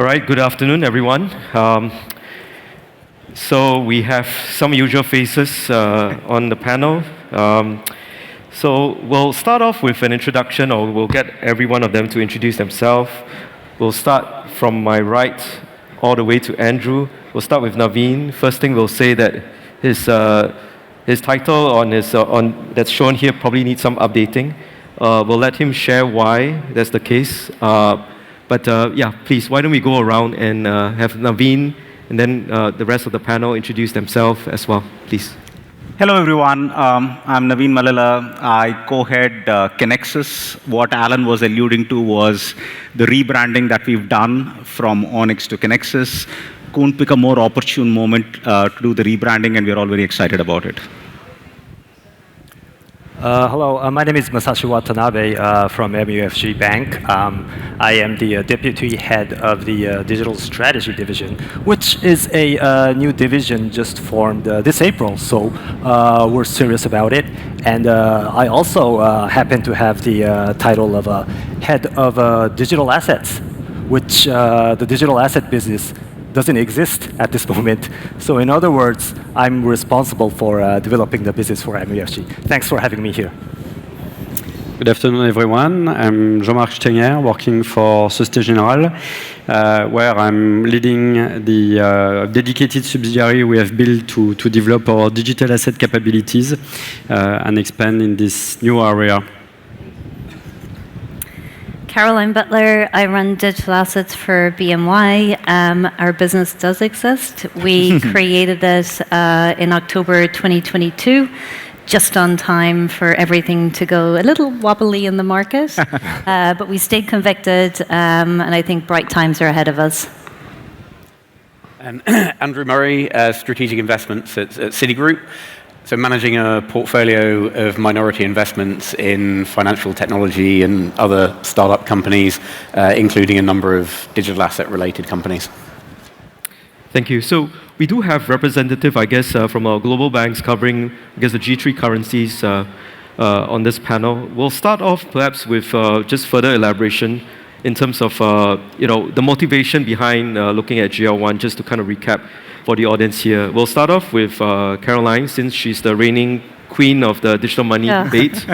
All right, good afternoon, everyone. So we have some usual faces on the panel. So we'll start off with an introduction, or we'll get every one of them to introduce themselves. We'll start from my right all the way to Andrew. We'll start with Naveen. First thing we'll say that his title that's shown here probably needs some updating. We'll let him share why that's the case. But please, why don't we go around and have Naveen and then the rest of the panel introduce themselves as well, please. Hello, everyone. I'm Naveen Mallela. I co-head Kinexys. What Alan was alluding to was the rebranding that we've done from Onyx to Kinexys. Couldn't pick a more opportune moment to do the rebranding, and we're all very excited about it. Hello, my name is Masashi Watanabe from MUFG Bank. I am the deputy head of the digital strategy division, which is a new division just formed this April. So we're serious about it. And I also happen to have the title of head of digital assets, which the digital asset business doesn't exist at this moment. So in other words, I'm responsible for developing the business for MUFG. Thanks for having me here. Good afternoon, everyone. I'm Jean-Marc Stenger, working for Societe Generale, where I'm leading the dedicated subsidiary we have built to develop our digital asset capabilities and expand in this new area. Caroline Butler, I run digital assets for BMY. Our business does exist. We created it in October 2022, just on time for everything to go a little wobbly in the market. But we stayed convicted, and I think bright times are ahead of us. And Andrew Murray, Strategic Investments at Citigroup. So managing a portfolio of minority investments in financial technology and other startup companies, including a number of digital asset-related companies. Thank you. So we do have representative, I guess, from our global banks covering, I guess, the G3 currencies on this panel. We'll start off perhaps with just further elaboration in terms of the motivation behind looking at GL1, just to kind of recap for the audience here. We'll start off with Caroline, since she's the reigning queen of the digital money debate.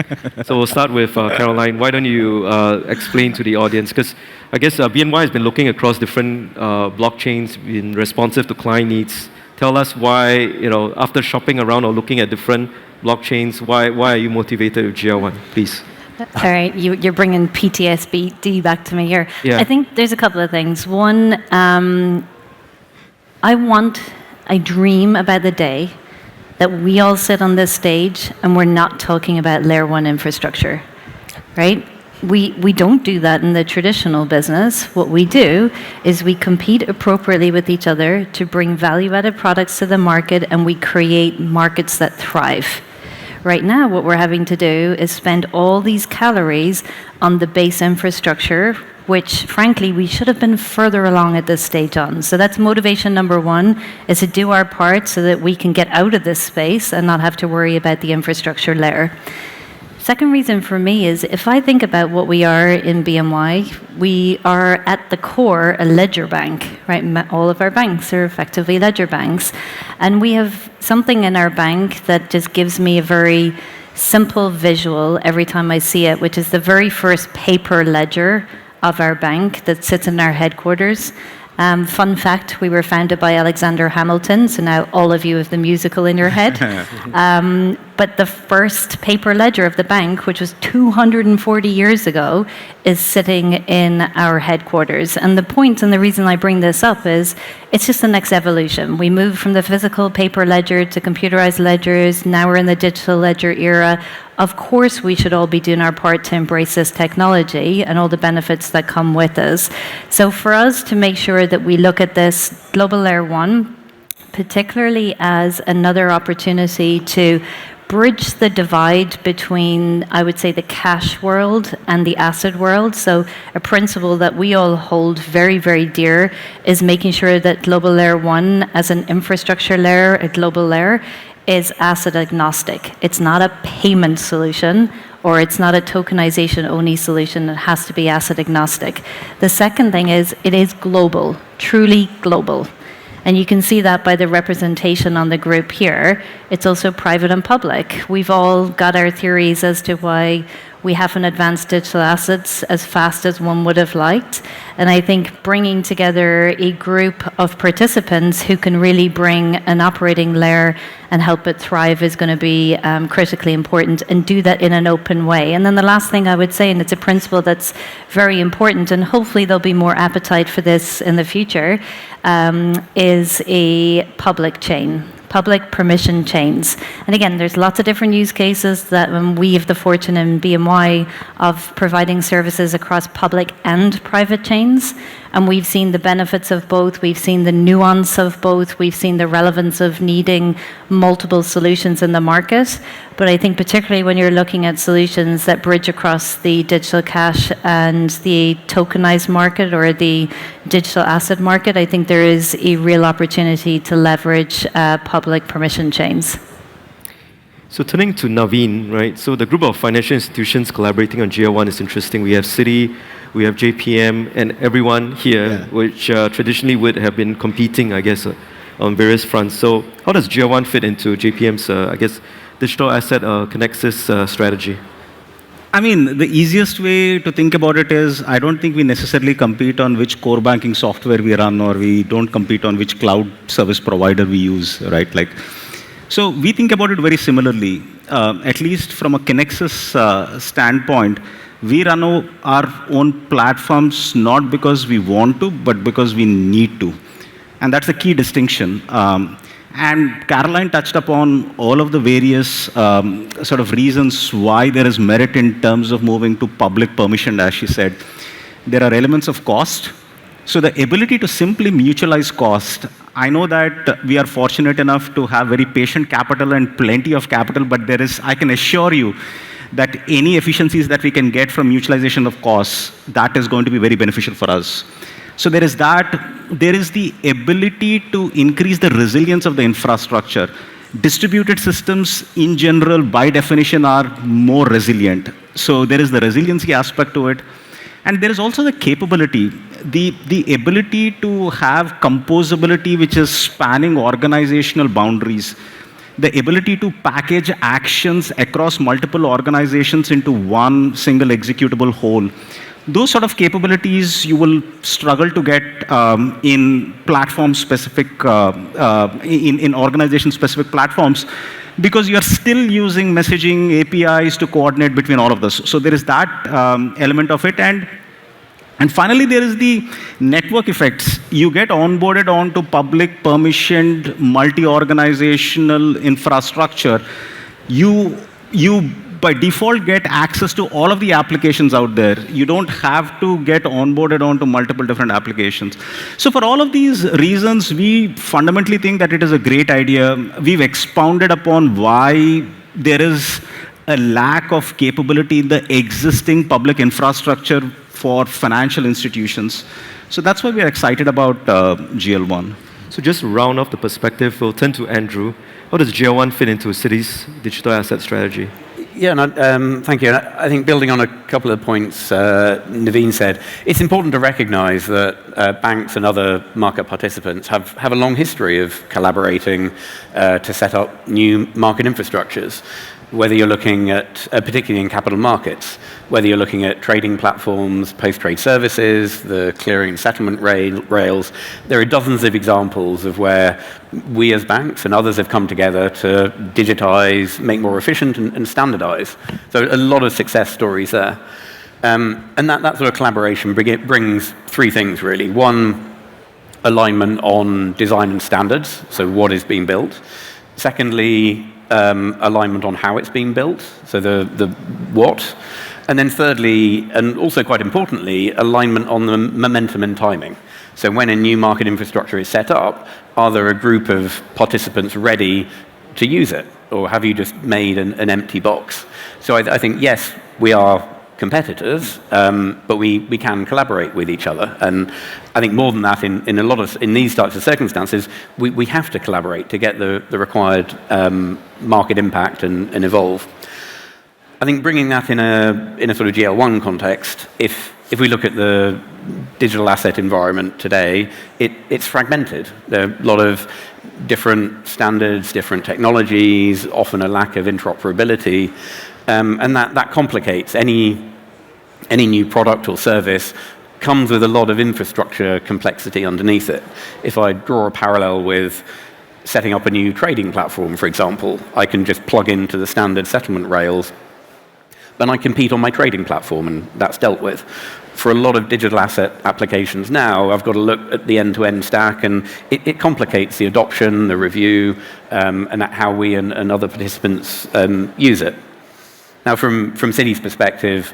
So we'll start with Caroline. Why don't you explain to the audience? Because I guess BNY has been looking across different blockchains, been responsive to client needs. Tell us why, after shopping around or looking at different blockchains, why are you motivated with GL1, please? All right, you're bringing PTSD back to me here. Yeah. I think there's a couple of things. One, I dream about the day that we all sit on this stage and we're not talking about layer one infrastructure, right? We don't do that in the traditional business. What we do is we compete appropriately with each other to bring value-added products to the market, and we create markets that thrive. Right now, what we're having to do is spend all these calories on the base infrastructure, which, frankly, we should have been further along at this stage on. So that's motivation number one, is to do our part so that we can get out of this space and not have to worry about the infrastructure layer. Second reason for me is, if I think about what we are in BMY, we are at the core a ledger bank, right? All of our banks are effectively ledger banks. And we have something in our bank that just gives me a very simple visual every time I see it, which is the very first paper ledger of our bank that sits in our headquarters. Fun fact, we were founded by Alexander Hamilton, so now all of you have the musical in your head. But the first paper ledger of the bank, which was 240 years ago, is sitting in our headquarters. And the point and the reason I bring this up is it's just the next evolution. We moved from the physical paper ledger to computerized ledgers. Now we're in the digital ledger era. Of course, we should all be doing our part to embrace this technology and all the benefits that come with us. So for us to make sure that we look at this global layer one, particularly as another opportunity to bridge the divide between, I would say, the cash world and the asset world. So a principle that we all hold very, very dear is making sure that global layer one, as an infrastructure layer, a global layer, is asset agnostic. It's not a payment solution. or it's not a tokenization-only solution. It has to be asset agnostic. The second thing is it is global, truly global. And you can see that by the representation on the group here. It's also private and public. We've all got our theories as to why we haven't advanced digital assets as fast as one would have liked. And I think bringing together a group of participants who can really bring an operating layer and help it thrive is going to be critically important, and do that in an open way. And then the last thing I would say, and it's a principle that's very important, and hopefully there'll be more appetite for this in the future, is a public chain. Public permission chains. And again, there's lots of different use cases that we have the fortune in BMY of providing services across public and private chains. And we've seen the benefits of both. We've seen the nuance of both. We've seen the relevance of needing multiple solutions in the market. But I think particularly when you're looking at solutions that bridge across the digital cash and the tokenized market or the digital asset market, I think there is a real opportunity to leverage public permission chains. So turning to Naveen, right? So the group of financial institutions collaborating on GL1 is interesting. We have Citi, we have JPM, and everyone here, which traditionally would have been competing, I guess, on various fronts. So how does GL1 fit into JPM's, I guess, digital asset Kinexys strategy? I mean, the easiest way to think about it is, I don't think we necessarily compete on which core banking software we run, or we don't compete on which cloud service provider we use, right? So we think about it very similarly. At least from a Kinexys standpoint, we run our own platforms not because we want to, but because we need to. And that's a key distinction. And Caroline touched upon all of the various sort of reasons why there is merit in terms of moving to public permission, as she said. There are elements of cost. So the ability to simply mutualize cost, I know that we are fortunate enough to have very patient capital and plenty of capital, but I can assure you that any efficiencies that we can get from mutualization of costs, that is going to be very beneficial for us. So there is that. There is the ability to increase the resilience of the infrastructure. Distributed systems in general, by definition, are more resilient. So there is the resiliency aspect to it. And there is also the capability, the ability to have composability which is spanning organizational boundaries, the ability to package actions across multiple organizations into one single executable whole. Those sort of capabilities you will struggle to get in platform-specific, in organization-specific platforms, because you're still using messaging APIs to coordinate between all of this. So there is that element of it. And finally, there is the network effects. You get onboarded onto public permissioned multi-organizational infrastructure. You by default get access to all of the applications out there. You don't have to get onboarded onto multiple different applications. So for all of these reasons, we fundamentally think that it is a great idea. We've expounded upon why there is a lack of capability in the existing public infrastructure for financial institutions. So that's why we're excited about GL1. So just to round off the perspective, we'll turn to Andrew. How does GL1 fit into Citi's digital asset strategy? Yeah, thank you. I think building on a couple of points Naveen said, it's important to recognize that banks and other market participants have a long history of collaborating to set up new market infrastructures. Whether you're looking at, particularly in capital markets, whether you're looking at trading platforms, post-trade services, the clearing and settlement rails, there are dozens of examples of where we as banks and others have come together to digitize, make more efficient, and standardize. So a lot of success stories there. And that sort of collaboration brings three things, really. One, alignment on design and standards, so what is being built. Secondly, alignment on how it's being built, so the what. And then thirdly, and also quite importantly, alignment on the momentum and timing. So when a new market infrastructure is set up, are there a group of participants ready to use it? Or have you just made an empty box? So I think, yes, we are competitors, but we can collaborate with each other. And I think more than that, in these types of circumstances, we have to collaborate to get the required market impact and evolve. I think bringing that in a sort of GL1 context, if we look at the digital asset environment today, it's fragmented. There are a lot of different standards, different technologies, often a lack of interoperability, and that complicates any new product or service. Comes with a lot of infrastructure complexity underneath it. If I draw a parallel with setting up a new trading platform, for example, I can just plug into the standard settlement rails, then I compete on my trading platform, and that's dealt with. For a lot of digital asset applications now, I've got to look at the end-to-end stack, and it complicates the adoption, the review, and how we and other participants use it. Now, from Citi's perspective,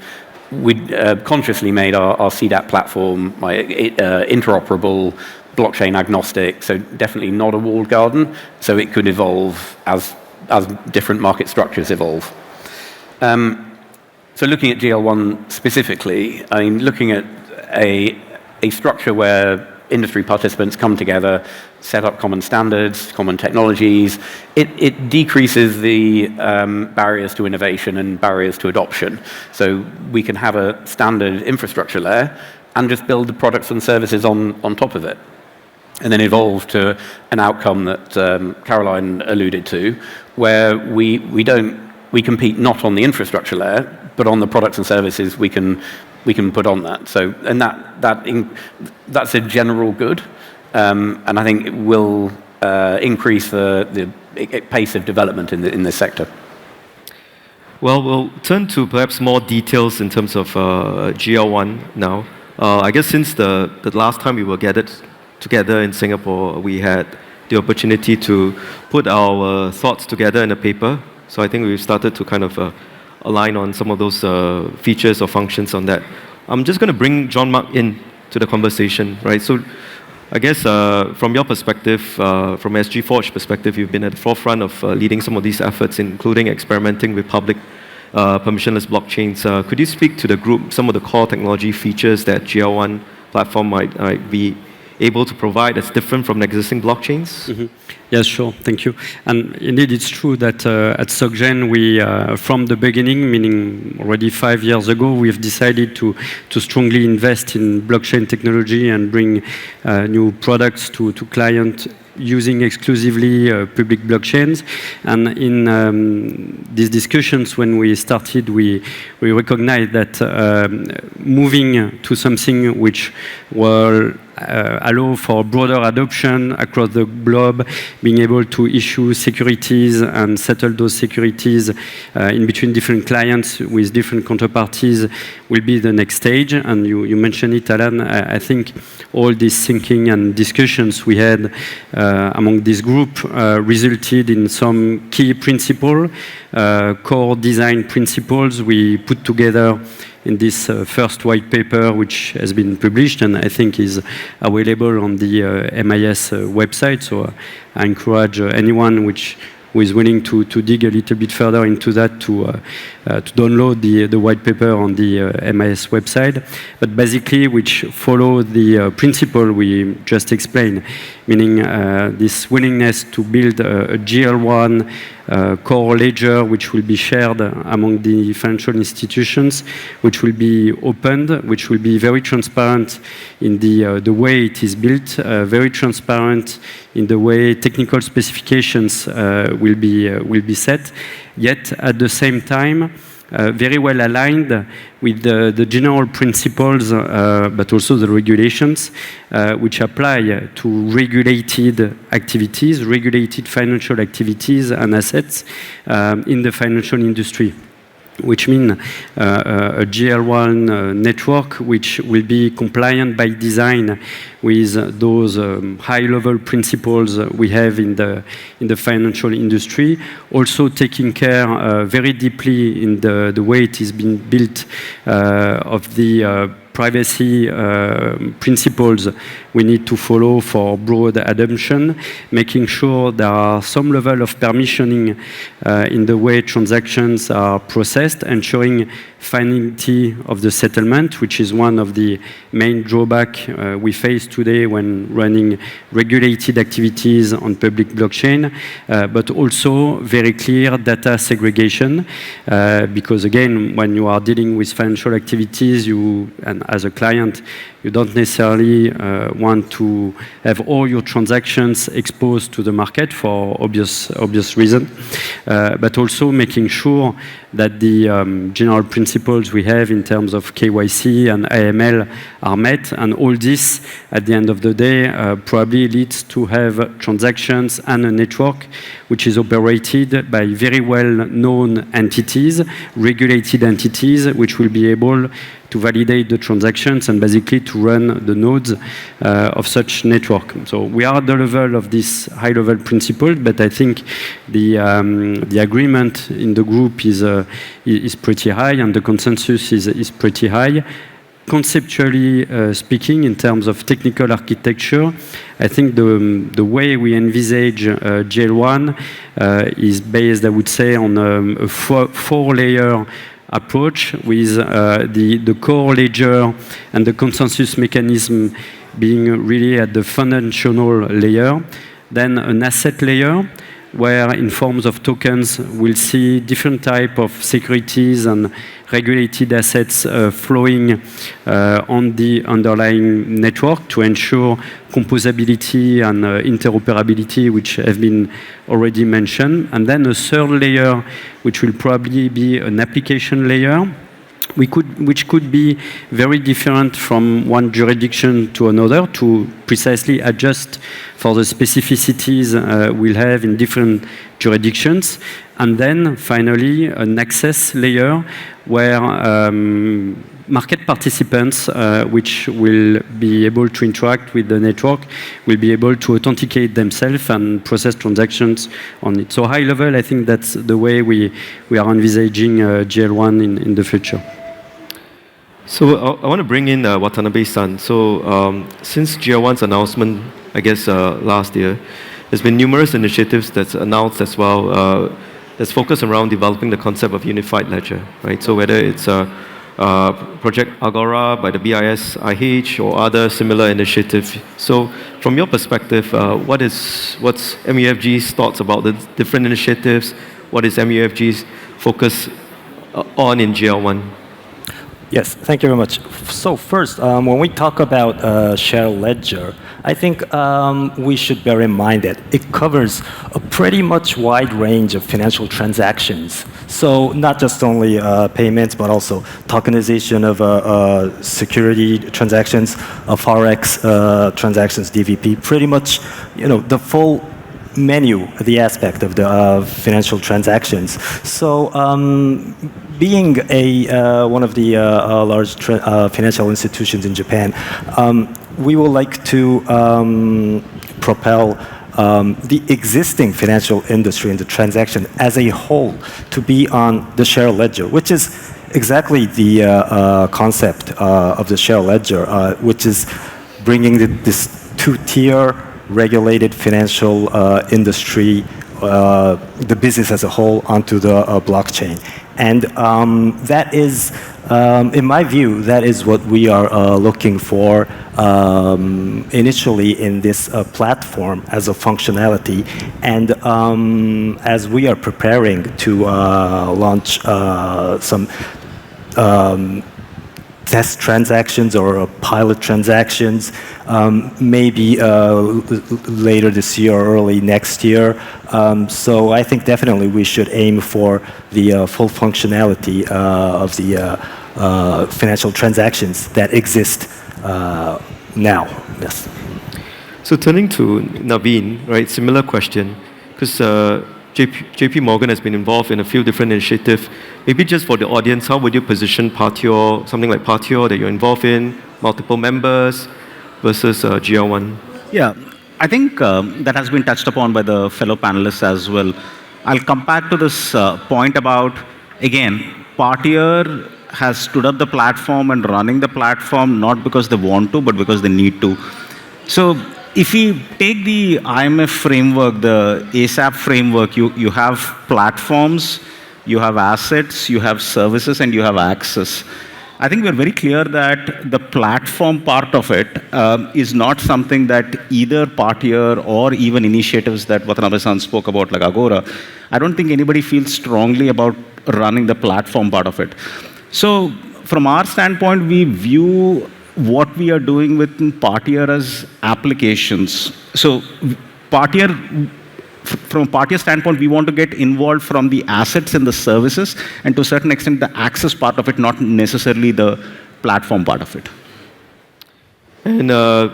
we consciously made our CDAP platform interoperable, blockchain agnostic, so definitely not a walled garden, so it could evolve as different market structures evolve. So looking at GL1 specifically, I mean, looking at a structure where industry participants come together, set up common standards, common technologies, it decreases the barriers to innovation and barriers to adoption. So we can have a standard infrastructure layer and just build the products and services on top of it, and then evolve to an outcome that Caroline alluded to, where we compete not on the infrastructure layer, but on the products and services we can put on that. So, and that's a general good, and I think it will increase the pace of development in this sector. Well, we'll turn to perhaps more details in terms of GL1 now. I guess since the last time we were gathered together in Singapore, we had the opportunity to put our thoughts together in a paper. So I think we've started to kind of align on some of those features or functions on that. I'm just going to bring Jean-Marc in to the conversation, right? So I guess from your perspective, from SG Forge perspective, you've been at the forefront of leading some of these efforts, including experimenting with public permissionless blockchains. Could you speak to the group, some of the core technology features that GL1 platform might be able to provide that's different from existing blockchains? Mm-hmm. Yes, sure. Thank you. And indeed, it's true that at SocGen, we, from the beginning, meaning already 5 years ago, we've decided to strongly invest in blockchain technology and bring new products to clients using exclusively public blockchains. And in these discussions, when we started, we recognized that moving to something which will allow for broader adoption across the globe, being able to issue securities and settle those securities in between different clients with different counterparties will be the next stage. And you mentioned it, Alan. I think all this thinking and discussions we had among this group resulted in some key principles, core design principles we put together in this first white paper, which has been published and I think is available on the MIS website. So I encourage anyone who is willing to dig a little bit further into that to download the white paper on the MIS website. But basically, which follow the principle we just explained, meaning this willingness to build a GL1 core ledger which will be shared among the financial institutions, which will be opened, which will be very transparent in the way it is built, very transparent in the way technical specifications will be set, yet at the same time very well aligned with the general principles, but also the regulations which apply to regulated activities, regulated financial activities and assets in the financial industry, which means a GL1 network which will be compliant by design with those high-level principles we have in the financial industry, also taking care very deeply in the way it is being built of the privacy principles we need to follow for broad adoption, making sure there are some level of permissioning in the way transactions are processed, ensuring finality of the settlement, which is one of the main drawbacks we face today when running regulated activities on public blockchain, but also very clear data segregation, because again, when you are dealing with financial activities, and as a client, you don't necessarily want to have all your transactions exposed to the market for obvious reason, but also making sure that the general principles we have in terms of KYC and AML are met, and all this, at the end of the day, probably leads to have transactions and a network which is operated by very well-known entities, regulated entities, which will be able to validate the transactions and basically to run the nodes of such network. So we are at the level of this high-level principle, but I think the agreement in the group is pretty high, and the consensus is pretty high. Conceptually speaking, in terms of technical architecture, I think the way we envisage GL1 is based, I would say, on a four-layer approach with the core ledger and the consensus mechanism being really at the foundational layer. Then an asset layer, where in forms of tokens, we'll see different type of securities and regulated assets flowing on the underlying network to ensure composability and interoperability, which have been already mentioned. And then a third layer, which will probably be an application layer, which could be very different from one jurisdiction to another to precisely adjust for the specificities we'll have in different jurisdictions. And then finally, an access layer where market participants, which will be able to interact with the network, will be able to authenticate themselves and process transactions on it. So high level, I think that's the way we are envisaging GL1 in the future. So I want to bring in Watanabe-san. So since GL1's announcement, I guess last year, there's been numerous initiatives that's announced as well that's focused around developing the concept of unified ledger, right? So whether it's Project Agora by the BIS-IH or other similar initiatives. So from your perspective, what's MUFG's thoughts about the different initiatives? What is MUFG's focus on in GL1? Yes, thank you very much. So first, when we talk about shared ledger, I think we should bear in mind that it covers a pretty much wide range of financial transactions. So not just only payments, but also tokenization of security transactions, Forex transactions, DVP, pretty much, the full menu, the aspect of the financial transactions. So being one of the large financial institutions in Japan, we would like to propel the existing financial industry and the transaction as a whole to be on the shared ledger, which is exactly the concept of the shared ledger, which is bringing this two-tier regulated financial industry, the business as a whole, onto the blockchain. And that is, in my view, that is what we are looking for initially in this platform as a functionality. And as we are preparing to launch some test transactions or pilot transactions, maybe later this year or early next year. So I think definitely we should aim for the full functionality of the financial transactions that exist now. Yes. So turning to Naveen, right, similar question, because JP Morgan has been involved in a few different initiatives. Maybe just for the audience, how would you position Partior, something like Partior that you're involved in, multiple members versus GL1? Yeah, I think that has been touched upon by the fellow panelists as well. I'll come back to this point about, again, Partior has stood up the platform and running the platform not because they want to, but because they need to. So if we take the IMF framework, the ASAP framework, you have platforms, you have assets, you have services, and you have access. I think we're very clear that the platform part of it is not something that either partier or even initiatives that Watanabe-san spoke about, like Agora, I don't think anybody feels strongly about running the platform part of it. So from our standpoint, we view what we are doing with partier as applications. So partier, from a partier standpoint, we want to get involved from the assets and the services, and to a certain extent, the access part of it, not necessarily the platform part of it. And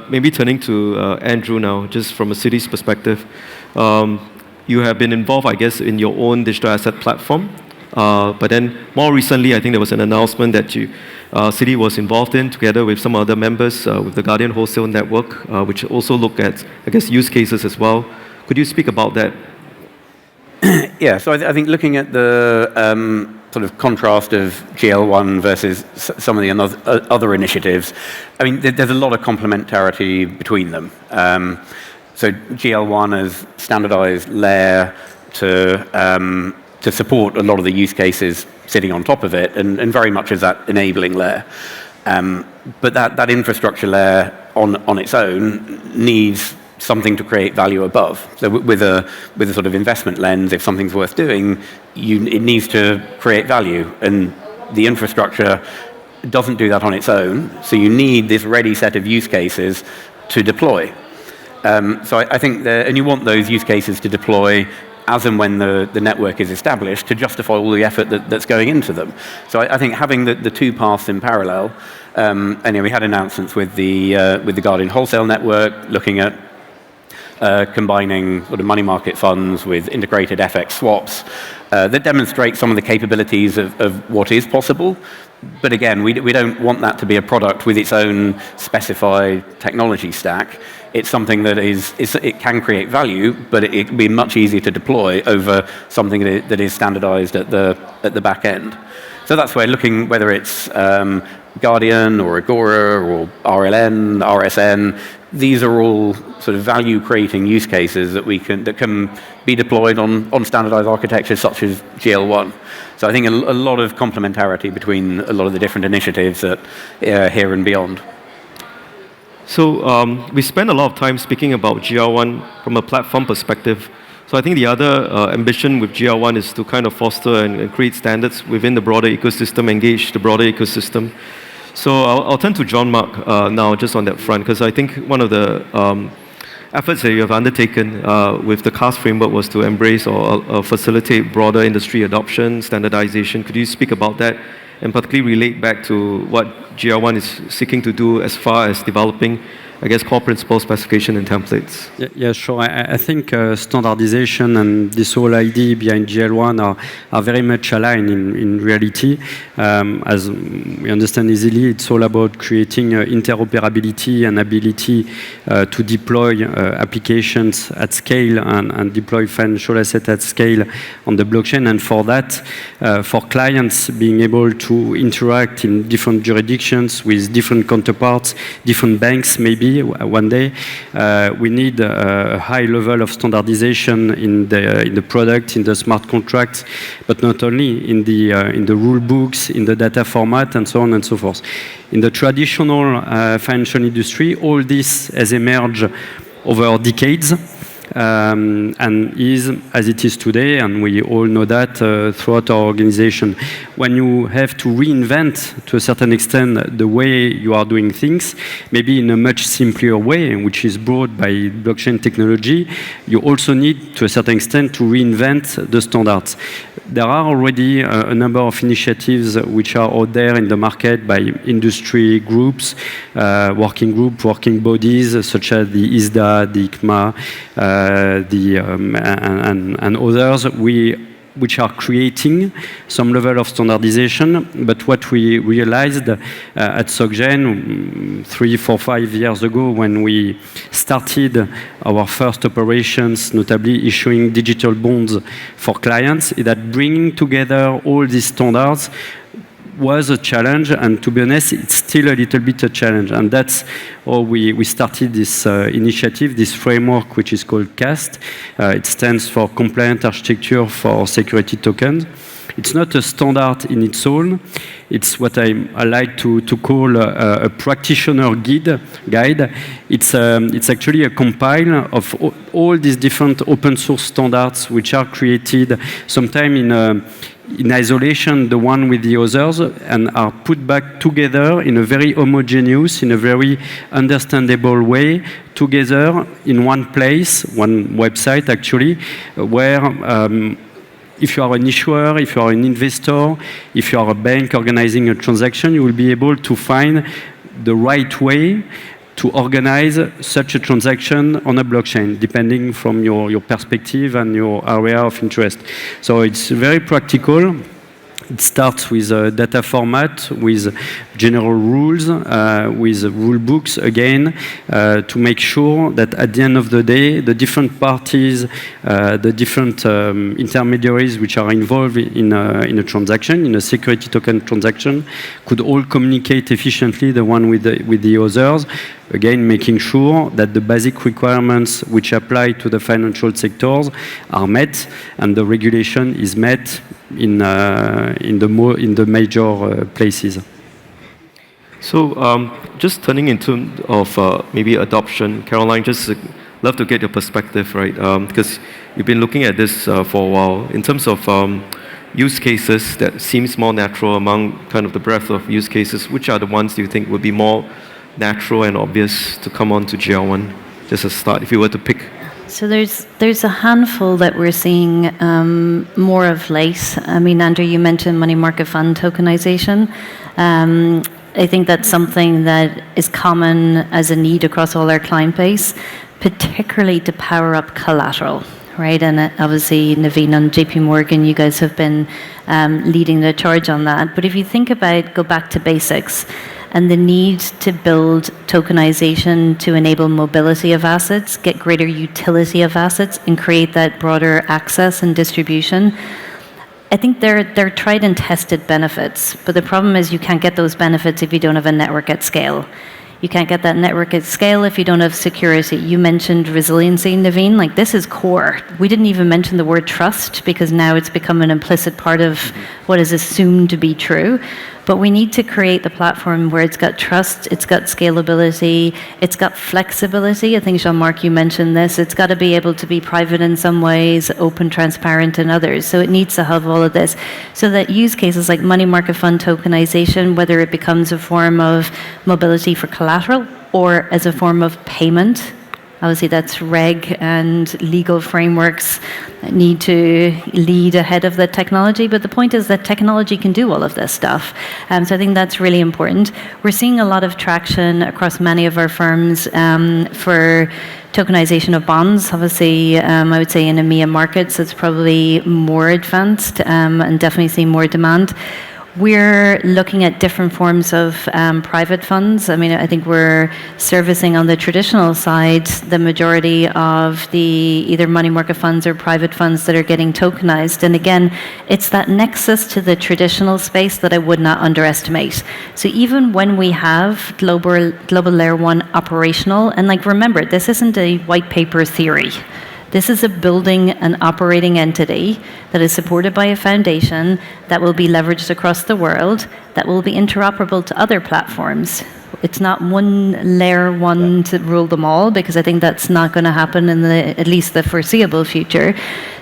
maybe turning to Andrew now, just from a Citi's perspective, you have been involved, I guess, in your own digital asset platform. But then more recently, I think there was an announcement that Citi was involved in, together with some other members, with the Guardian Wholesale Network, which also look at, I guess, use cases as well. Could you speak about that? Yeah, so I think looking at the sort of contrast of GL1 versus some of the other initiatives, I mean, there's a lot of complementarity between them. So GL1 as standardized layer to support a lot of the use cases sitting on top of it, and very much as that enabling layer. But that infrastructure layer on its own needs something to create value above. So with a sort of investment lens, if something's worth doing, it needs to create value, and the infrastructure doesn't do that on its own. So you need this ready set of use cases to deploy. So I think and you want those use cases to deploy as and when the network is established to justify all the effort that's going into them. So I think having the two paths in parallel, and we had announcements with the Guardian Wholesale Network looking at combining sort of money market funds with integrated FX swaps that demonstrate some of the capabilities of what is possible. But again, we don't want that to be a product with its own specified technology stack. It's something that it can create value, but it can be much easier to deploy over something that is standardized at the back end. So that's where looking, whether it's Guardian or Agora or RLN, RSN, these are all sort of value-creating use cases that can be deployed on standardized architectures such as GL1. So I think a lot of complementarity between a lot of the different initiatives that here and beyond. So we spend a lot of time speaking about GL1 from a platform perspective. So I think the other ambition with GL1 is to kind of foster and create standards within the broader ecosystem, engage the broader ecosystem. So I'll turn to Jean-Marc now, just on that front, because I think one of the efforts that you have undertaken with the CAST framework was to embrace or facilitate broader industry adoption, standardization. Could you speak about that, and particularly relate back to what GL1 is seeking to do as far as developing, I guess, core principles, specification, and templates? Yeah, sure. I think standardization and this whole idea behind GL1 are very much aligned in reality. As we understand easily, it's all about creating interoperability and ability to deploy applications at scale and deploy financial assets at scale on the blockchain. And for that, for clients being able to interact in different jurisdictions with different counterparts, different banks maybe, one day, we need a high level of standardization in the product, in the smart contracts, but not only in the rule books, in the data format, and so on and so forth. In the traditional financial industry, all this has emerged over decades. And is as it is today, and we all know that throughout our organization. When you have to reinvent, to a certain extent, the way you are doing things, maybe in a much simpler way, which is brought by blockchain technology, you also need, to a certain extent, to reinvent the standards. There are already a number of initiatives which are out there in the market by industry groups, working bodies, such as the ISDA, the ICMA, and others, which are creating some level of standardization. But what we realized at SocGen 3, 4, 5 years ago, when we started our first operations, notably issuing digital bonds for clients, is that bringing together all these standards was a challenge, and to be honest, it's still a little bit a challenge. And that's how we started this initiative, this framework, which is called CAST. It stands for Compliant Architecture for Security Tokens. It's not a standard in its own. It's what I like to call a practitioner guide. It's actually a compile of all these different open source standards which are created sometime in isolation, the one with the others, and are put back together in a very homogeneous, in a very understandable way, together in one place, one website actually, where if you are an issuer, if you are an investor, if you are a bank organizing a transaction, you will be able to find the right way to organize such a transaction on a blockchain, depending from your perspective and your area of interest. So it's very practical. It starts with a data format, with general rules, with rule books, again, to make sure that at the end of the day, the different parties, the different intermediaries which are involved in a transaction, in a security token transaction, could all communicate efficiently, the one with the others. Again, making sure that the basic requirements which apply to the financial sectors are met, and the regulation is met in the major places. So just turning into maybe adoption, Caroline, just love to get your perspective, right? Because you've been looking at this for a while. In terms of use cases that seems more natural among kind of the breadth of use cases, which are the ones do you think would be more natural and obvious to come on to GL1, just a start, if you were to pick? So there's a handful that we're seeing more of late. I mean, Andrew, you mentioned money market fund tokenization. I think that's something that is common as a need across all our client base, particularly to power up collateral, right? And obviously, Naveen and JP Morgan, you guys have been leading the charge on that. But if you think about, go back to basics, and the need to build tokenization to enable mobility of assets, get greater utility of assets, and create that broader access and distribution, I think they're tried and tested benefits. But the problem is you can't get those benefits if you don't have a network at scale. You can't get that network at scale if you don't have security. You mentioned resiliency, Naveen. Like, this is core. We didn't even mention the word trust because now it's become an implicit part of what is assumed to be true. But we need to create the platform where it's got trust, it's got scalability, it's got flexibility. I think, Jean-Marc, you mentioned this. It's got to be able to be private in some ways, open, transparent in others. So it needs to have all of this. So that use cases like money market fund tokenization, whether it becomes a form of mobility for collateral or as a form of payment, obviously that's reg and legal frameworks that need to lead ahead of the technology. But the point is that technology can do all of this stuff. So I think that's really important. We're seeing a lot of traction across many of our firms for tokenization of bonds. Obviously, I would say in EMEA markets, it's probably more advanced and definitely seeing more demand. We're looking at different forms of private funds. I mean, I think we're servicing on the traditional side the majority of the either money market funds or private funds that are getting tokenized. And again, it's that nexus to the traditional space that I would not underestimate. So even when we have global layer one operational, and like remember, this isn't a white paper theory. This is a building and operating entity that is supported by a foundation that will be leveraged across the world, that will be interoperable to other platforms. It's not one layer one to rule them all, because I think that's not going to happen in at least the foreseeable future.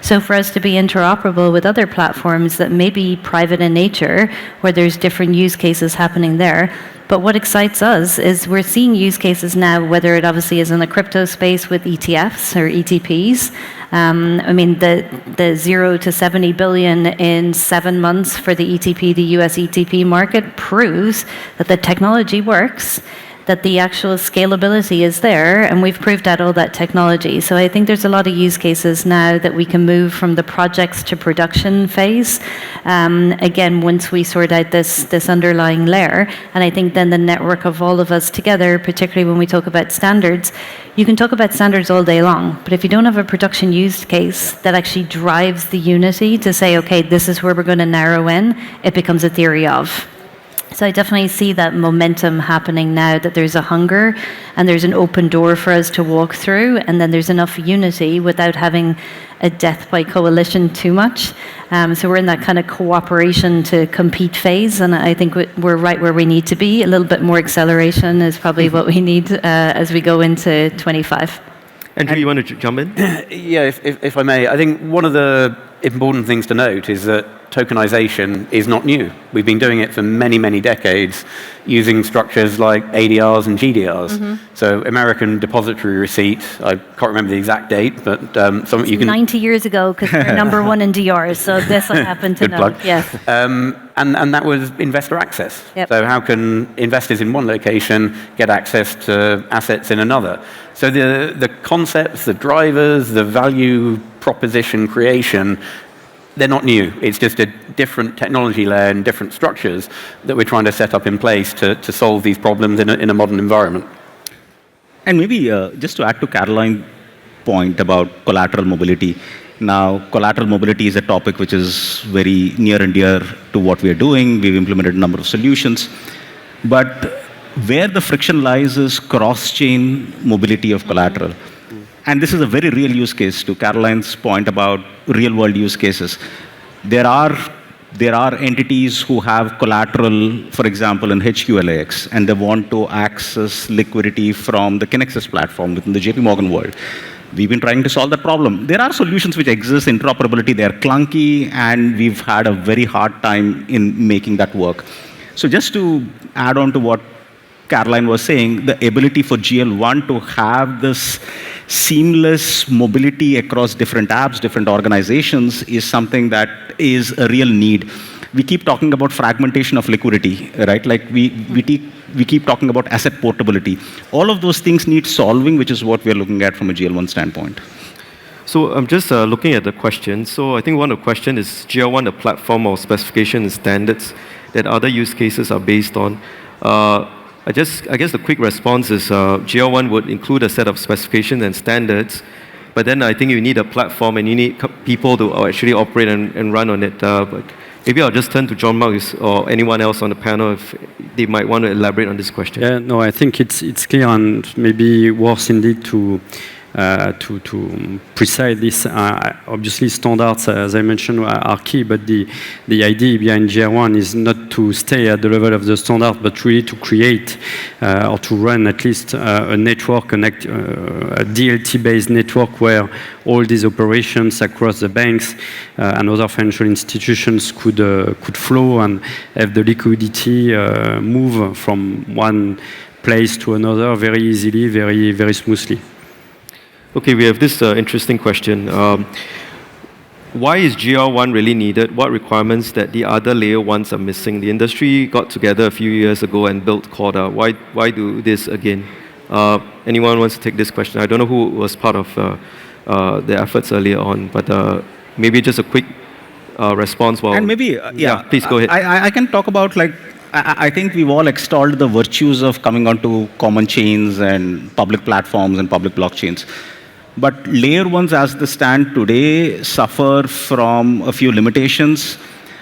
So for us to be interoperable with other platforms that may be private in nature, where there's different use cases happening there. But what excites us is we're seeing use cases now, whether it obviously is in the crypto space with ETFs or ETPs. I mean, the 0 to 70 billion in 7 months for the ETP, the US ETP market, proves that the technology works, that the actual scalability is there, and we've proved out all that technology. So I think there's a lot of use cases now that we can move from the projects to production phase. Again, once we sort out this underlying layer, and I think then the network of all of us together, particularly when we talk about standards, you can talk about standards all day long, but if you don't have a production use case that actually drives the unity to say, okay, this is where we're going to narrow in, it becomes a theory of. So I definitely see that momentum happening now, that there's a hunger and there's an open door for us to walk through, and then there's enough unity without having a death by coalition too much. So we're in that kind of cooperation to compete phase, and I think we're right where we need to be. A little bit more acceleration is probably what we need as we go into 25. Andrew, you want to jump in? Yeah, if I may. I think one of the important things to note is that tokenization is not new. We've been doing it for many, many decades using structures like ADRs and GDRs. So American Depository Receipt, I can't remember the exact date, but you can... 90 years ago, because we're number one in DRs, so this I happen to Good know. plug. Yes. And that was investor access. Yep. So how can investors in one location get access to assets in another? So the concepts, the drivers, the value proposition creation, they're not new. It's just a different technology layer and different structures that we're trying to set up in place to solve these problems in a modern environment. And maybe just to add to Caroline's point about collateral mobility. Now, collateral mobility is a topic which is very near and dear to what we are doing. We've implemented a number of solutions. But where the friction lies is cross-chain mobility of collateral. And this is a very real use case, to Caroline's point about real-world use cases. There are entities who have collateral, for example, in HQLAX, and they want to access liquidity from the Kinexys platform within the JP Morgan world. We've been trying to solve that problem. There are solutions which exist, interoperability, they're clunky, and we've had a very hard time in making that work. So just to add on to what Caroline was saying, the ability for GL1 to have this seamless mobility across different apps, different organizations is something that is a real need. We keep talking about fragmentation of liquidity, right? Like we keep talking about asset portability. All of those things need solving, which is what we're looking at from a GL1 standpoint. So I'm just looking at the question. So I think one of the questions is GL1 a platform or specification and standards that other use cases are based on? I guess the quick response is GL1 would include a set of specifications and standards, but then I think you need a platform and you need people to actually operate and run on it. But maybe I'll just turn to Jean-Marc or anyone else on the panel if they might want to elaborate on this question. Yeah, no, I think it's clear and maybe worth indeed to precise this. Obviously, standards, as I mentioned, are key, but the idea behind GR1 is not to stay at the level of the standard, but really to create or to run at least a network, a DLT-based network where all these operations across the banks and other financial institutions could flow and have the liquidity move from one place to another very easily, very, very smoothly. Okay, we have this interesting question. Why is GR1 really needed? What requirements that the other layer ones are missing? The industry got together a few years ago and built Corda. Why do this again? Anyone wants to take this question? I don't know who was part of the efforts earlier on, but maybe just a quick response. And maybe, please go ahead. I can talk about, like, I think we've all extolled the virtues of coming onto common chains and public platforms and public blockchains. But layer ones as they stand today suffer from a few limitations,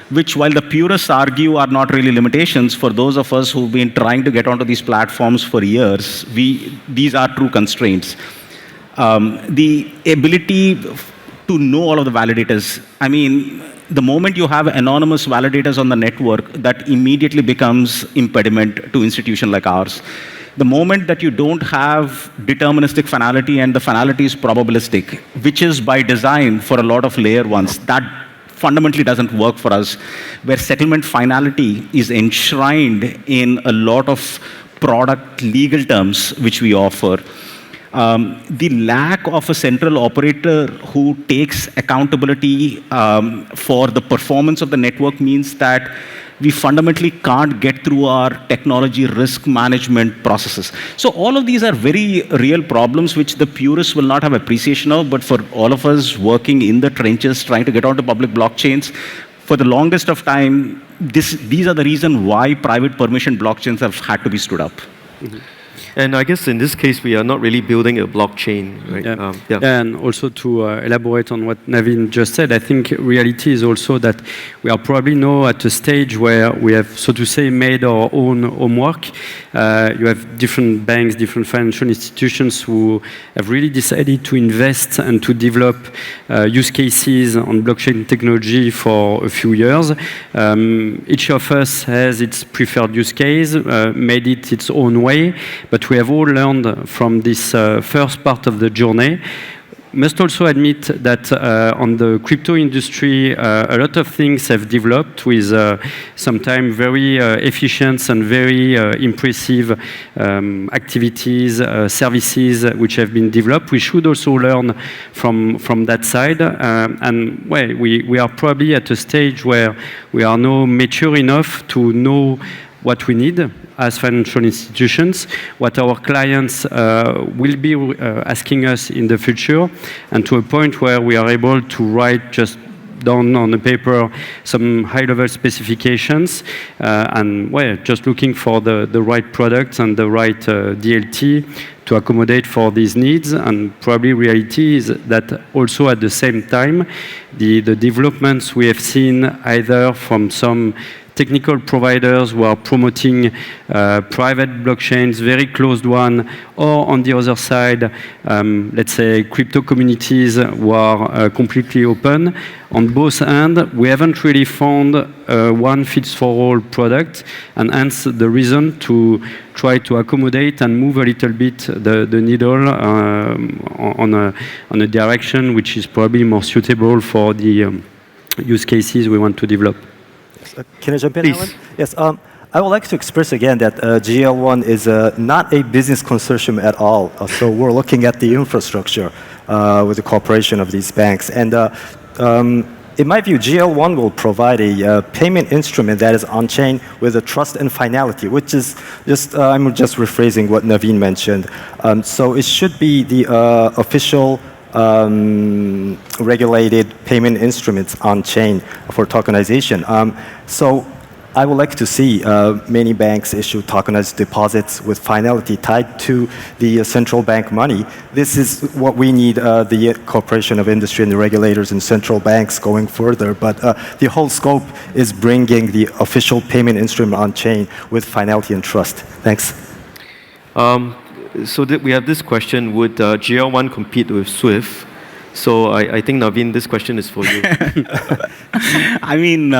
which while the purists argue are not really limitations, for those of us who've been trying to get onto these platforms for years, these are true constraints. The ability to know all of the validators. I mean, the moment you have anonymous validators on the network, that immediately becomes impediment to institution like ours. The moment that you don't have deterministic finality and the finality is probabilistic, which is by design for a lot of layer ones, that fundamentally doesn't work for us, where settlement finality is enshrined in a lot of product legal terms which we offer. The lack of a central operator who takes accountability for the performance of the network means that we fundamentally can't get through our technology risk management processes. So all of these are very real problems which the purists will not have appreciation of, but for all of us working in the trenches trying to get onto public blockchains, for the longest of time, these are the reason why private permission blockchains have had to be stood up. Mm-hmm. And I guess in this case, we are not really building a blockchain, right? Yeah. And also to elaborate on what Naveen just said, I think reality is also that we are probably now at a stage where we have, so to say, made our own homework. You have different banks, different financial institutions who have really decided to invest and to develop use cases on blockchain technology for a few years. Each of us has its preferred use case, made it its own way, but we have all learned from this first part of the journey. Must also admit that on the crypto industry, a lot of things have developed with sometimes very efficient and very impressive activities, services which have been developed. We should also learn from that side. And well, we are probably at a stage where we are now mature enough to know what we need as financial institutions, what our clients will be asking us in the future, and to a point where we are able to write just down on the paper some high-level specifications, and well, just looking for the right products and the right DLT to accommodate for these needs. And probably reality is that also at the same time, the developments we have seen either from some technical providers who are promoting private blockchains, very closed one, or on the other side, let's say crypto communities who are completely open. On both ends, we haven't really found one fits for all product, and hence the reason to try to accommodate and move a little bit the needle on a direction which is probably more suitable for the use cases we want to develop. Can I jump in, Please. Alan? Yes. I would like to express again that GL1 is not a business consortium at all. So we're looking at the infrastructure with the cooperation of these banks. And in my view, GL1 will provide a payment instrument that is on-chain with a trust and finality, which is just, I'm just rephrasing what Naveen mentioned. So it should be the official regulated payment instruments on-chain for tokenization. So I would like to see many banks issue tokenized deposits with finality tied to the central bank money. This is what we need, the cooperation of industry and the regulators and central banks going further. But the whole scope is bringing the official payment instrument on-chain with finality and trust. Thanks. So that we have this question, would GL1 compete with SWIFT? So I think, Naveen, this question is for you. I mean,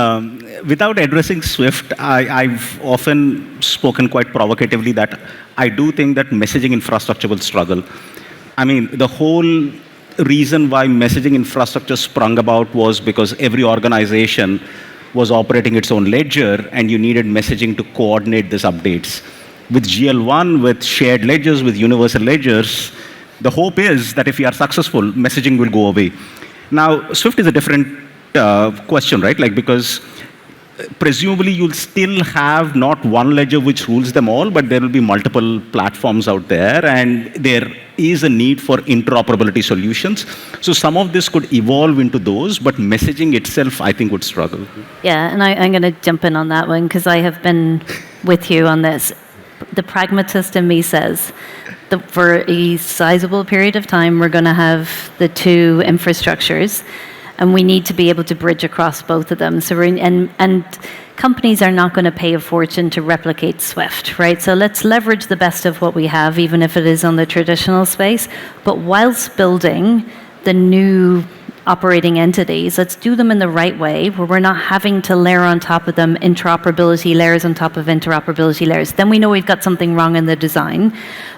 without addressing SWIFT, I've often spoken quite provocatively that I do think that messaging infrastructure will struggle. I mean, the whole reason why messaging infrastructure sprung about was because every organization was operating its own ledger, and you needed messaging to coordinate these updates. With GL1, with shared ledgers, with universal ledgers, the hope is that if we are successful, messaging will go away. Now, SWIFT is a different question, right? Like, because presumably you'll still have not one ledger which rules them all, but there will be multiple platforms out there, and there is a need for interoperability solutions. So some of this could evolve into those, but messaging itself, I think, would struggle. Yeah, and I'm going to jump in on that one because I have been with you on this. The pragmatist in me says that for a sizable period of time, we're going to have the two infrastructures, and we need to be able to bridge across both of them. So and companies are not going to pay a fortune to replicate SWIFT, right? So let's leverage the best of what we have, even if it is on the traditional space. But whilst building the new operating entities, let's do them in the right way, where we're not having to layer on top of them interoperability layers on top of interoperability layers. Then we know we've got something wrong in the design.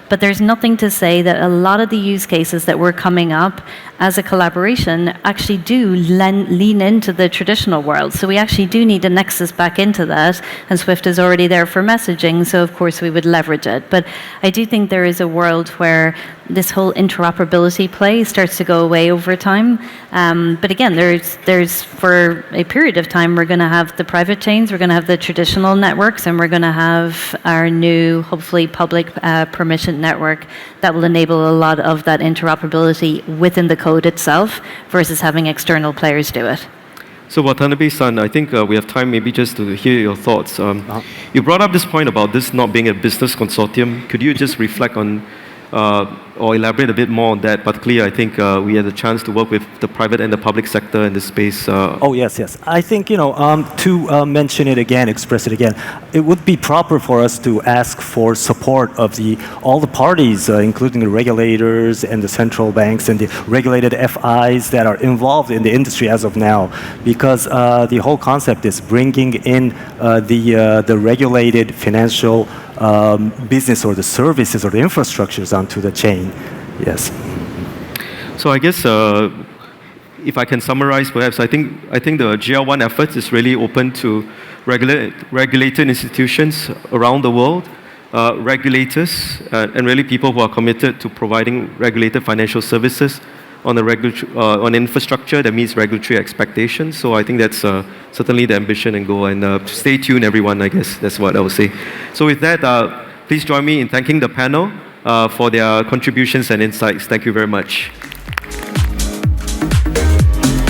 But there's nothing to say that a lot of the use cases that we're coming up as a collaboration actually do lean into the traditional world. So we actually do need a nexus back into that, and SWIFT is already there for messaging, so of course we would leverage it. But I do think there is a world where this whole interoperability play starts to go away over time. But again, there's for a period of time, we're going to have the private chains, we're going to have the traditional networks, and we're going to have our new, hopefully public permission network that will enable a lot of that interoperability within the code itself versus having external players do it. So Watanabe-san, I think we have time maybe just to hear your thoughts. You brought up this point about this not being a business consortium. Could you just reflect on or elaborate a bit more on that? Particularly, I think we had a chance to work with the private and the public sector in this space. Oh, yes. I think, to mention it again, express it again, it would be proper for us to ask for support of all the parties, including the regulators and the central banks and the regulated FIs that are involved in the industry as of now. Because the whole concept is bringing in the regulated financial business or the services or the infrastructures onto the chain. Yes. So I guess if I can summarize, perhaps I think the GL1 efforts is really open to regulated institutions around the world, regulators, and really people who are committed to providing regulated financial services on on infrastructure that meets regulatory expectations. So I think that's certainly the ambition and goal. And stay tuned, everyone. I guess that's what I would say. So with that, please join me in thanking the panel for their contributions and insights. Thank you very much.